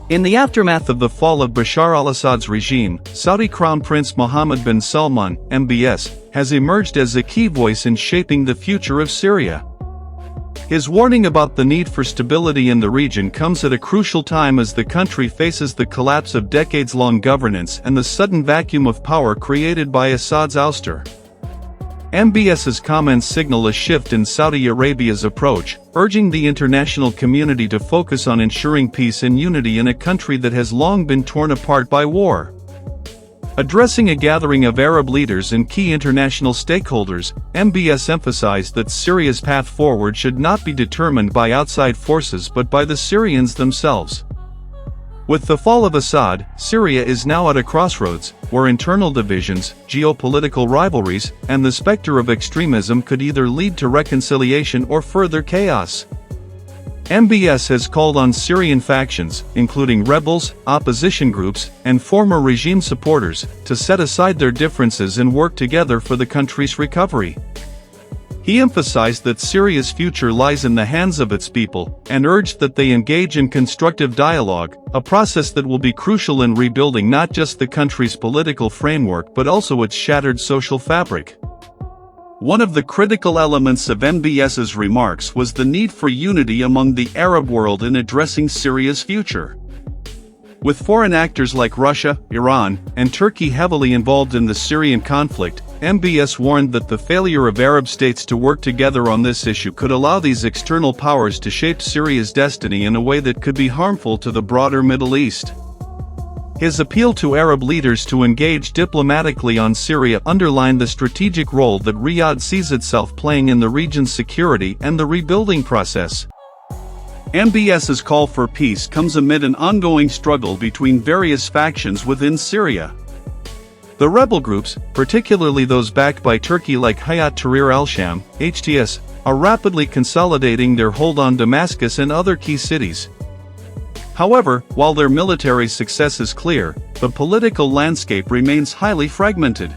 In the aftermath of the fall of Bashar al-Assad's regime, Saudi Crown Prince Mohammed bin Salman, MBS, has emerged as a key voice in shaping the future of Syria. His warning about the need for stability in the region comes at a crucial time as the country faces the collapse of decades-long governance and the sudden vacuum of power created by Assad's ouster. MBS's comments signal a shift in Saudi Arabia's approach, urging the international community to focus on ensuring peace and unity in a country that has long been torn apart by war. Addressing a gathering of Arab leaders and key international stakeholders, MBS emphasized that Syria's path forward should not be determined by outside forces but by the Syrians themselves. With the fall of Assad, Syria is now at a crossroads, where internal divisions, geopolitical rivalries, and the specter of extremism could either lead to reconciliation or further chaos. MBS has called on Syrian factions, including rebels, opposition groups, and former regime supporters, to set aside their differences and work together for the country's recovery. He emphasized that Syria's future lies in the hands of its people, and urged that they engage in constructive dialogue, a process that will be crucial in rebuilding not just the country's political framework but also its shattered social fabric. One of the critical elements of MBS's remarks was the need for unity among the Arab world in addressing Syria's future. With foreign actors like Russia, Iran, and Turkey heavily involved in the Syrian conflict, MBS warned that the failure of Arab states to work together on this issue could allow these external powers to shape Syria's destiny in a way that could be harmful to the broader Middle East. His appeal to Arab leaders to engage diplomatically on Syria underlined the strategic role that Riyadh sees itself playing in the region's security and the rebuilding process. MBS's call for peace comes amid an ongoing struggle between various factions within Syria. The rebel groups, particularly those backed by Turkey like Hayat Tahrir al-Sham, HTS, are rapidly consolidating their hold on Damascus and other key cities. However, while their military success is clear, the political landscape remains highly fragmented.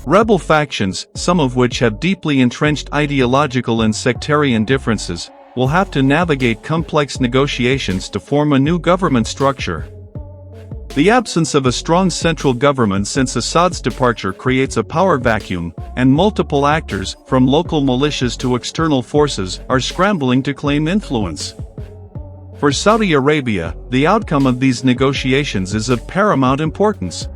Rebel factions, some of which have deeply entrenched ideological and sectarian differences, will have to navigate complex negotiations to form a new government structure. The absence of a strong central government since Assad's departure creates a power vacuum, and multiple actors, from local militias to external forces, are scrambling to claim influence. For Saudi Arabia, the outcome of these negotiations is of paramount importance.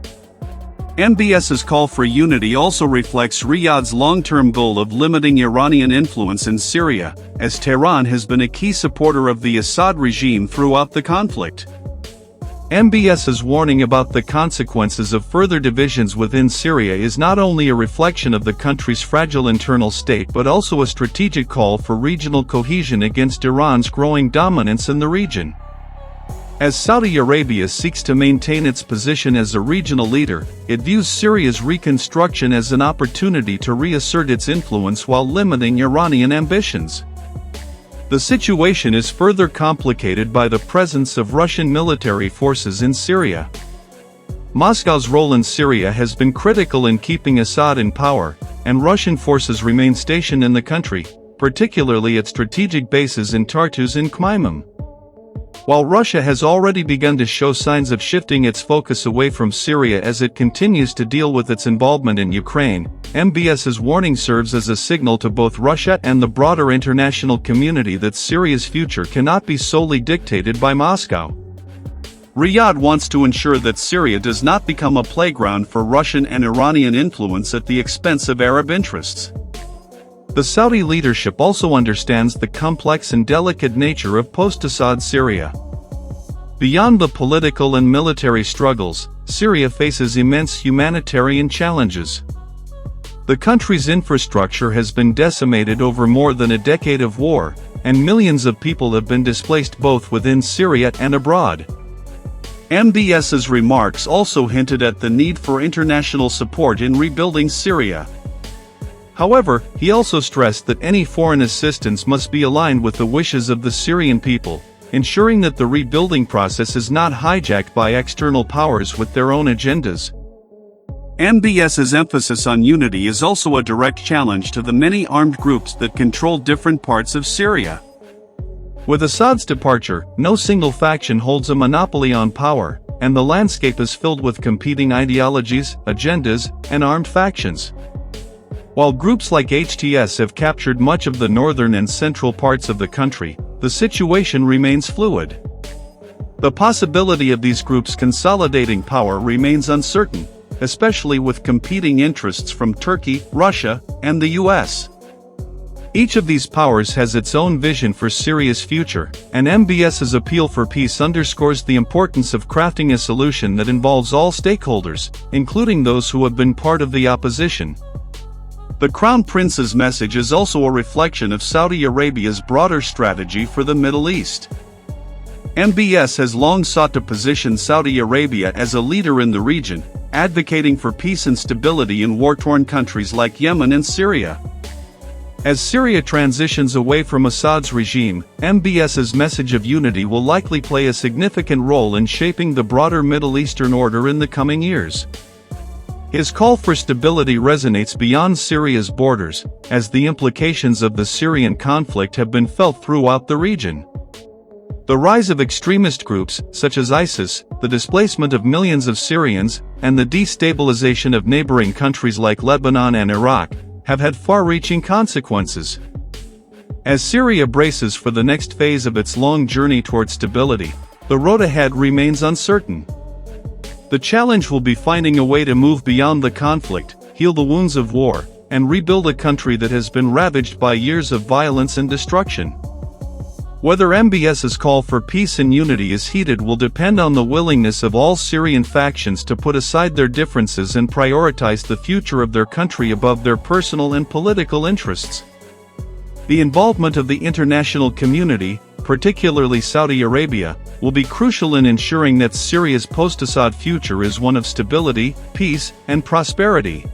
MBS's call for unity also reflects Riyadh's long-term goal of limiting Iranian influence in Syria, as Tehran has been a key supporter of the Assad regime throughout the conflict. MBS's warning about the consequences of further divisions within Syria is not only a reflection of the country's fragile internal state but also a strategic call for regional cohesion against Iran's growing dominance in the region. As Saudi Arabia seeks to maintain its position as a regional leader, it views Syria's reconstruction as an opportunity to reassert its influence while limiting Iranian ambitions. The situation is further complicated by the presence of Russian military forces in Syria. Moscow's role in Syria has been critical in keeping Assad in power, and Russian forces remain stationed in the country, particularly at strategic bases in Tartus and Khmeimim. While Russia has already begun to show signs of shifting its focus away from Syria as it continues to deal with its involvement in Ukraine, MBS's warning serves as a signal to both Russia and the broader international community that Syria's future cannot be solely dictated by Moscow. Riyadh wants to ensure that Syria does not become a playground for Russian and Iranian influence at the expense of Arab interests. The Saudi leadership also understands the complex and delicate nature of post-Assad Syria. Beyond the political and military struggles, Syria faces immense humanitarian challenges. The country's infrastructure has been decimated over more than a decade of war, and millions of people have been displaced both within Syria and abroad. MBS's remarks also hinted at the need for international support in rebuilding Syria. However, he also stressed that any foreign assistance must be aligned with the wishes of the Syrian people, ensuring that the rebuilding process is not hijacked by external powers with their own agendas. MBS's emphasis on unity is also a direct challenge to the many armed groups that control different parts of Syria. With Assad's departure, no single faction holds a monopoly on power, and the landscape is filled with competing ideologies, agendas, and armed factions. While groups like HTS have captured much of the northern and central parts of the country, the situation remains fluid. The possibility of these groups consolidating power remains uncertain, especially with competing interests from Turkey, Russia, and the US. Each of these powers has its own vision for Syria's future, and MBS's appeal for peace underscores the importance of crafting a solution that involves all stakeholders, including those who have been part of the opposition. The Crown Prince's message is also a reflection of Saudi Arabia's broader strategy for the Middle East. MBS has long sought to position Saudi Arabia as a leader in the region, advocating for peace and stability in war-torn countries like Yemen and Syria. As Syria transitions away from Assad's regime, MBS's message of unity will likely play a significant role in shaping the broader Middle Eastern order in the coming years. His call for stability resonates beyond Syria's borders, as the implications of the Syrian conflict have been felt throughout the region. The rise of extremist groups, such as ISIS, the displacement of millions of Syrians, and the destabilization of neighboring countries like Lebanon and Iraq, have had far-reaching consequences. As Syria braces for the next phase of its long journey toward stability, the road ahead remains uncertain. The challenge will be finding a way to move beyond the conflict, heal the wounds of war, and rebuild a country that has been ravaged by years of violence and destruction. Whether MBS's call for peace and unity is heeded will depend on the willingness of all Syrian factions to put aside their differences and prioritize the future of their country above their personal and political interests. The involvement of the international community, particularly Saudi Arabia, will be crucial in ensuring that Syria's post-Assad future is one of stability, peace, and prosperity.